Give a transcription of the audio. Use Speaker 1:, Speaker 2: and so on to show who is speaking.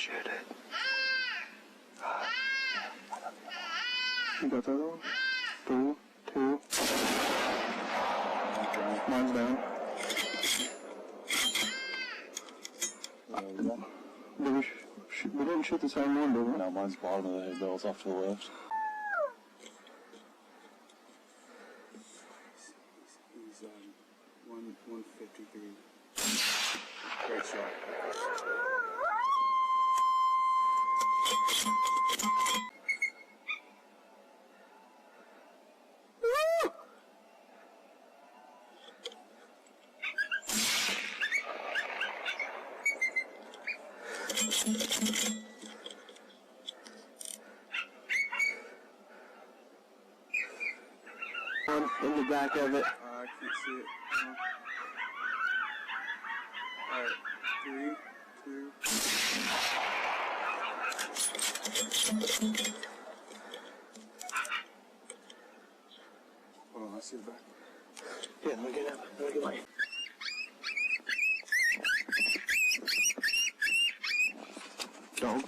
Speaker 1: shoot it. You got the other one? 3, 2. Mine's down. We didn't shoot the same one, did we?
Speaker 2: No, mine's bottom of the head, though. It's off to the left.
Speaker 1: He's 153. Great shot.
Speaker 3: One in the back of it.
Speaker 1: I can't see it. Alright, 3, 2. Hold on, I see the back.
Speaker 3: Yeah, let me get up. Let me get my...
Speaker 1: Dog.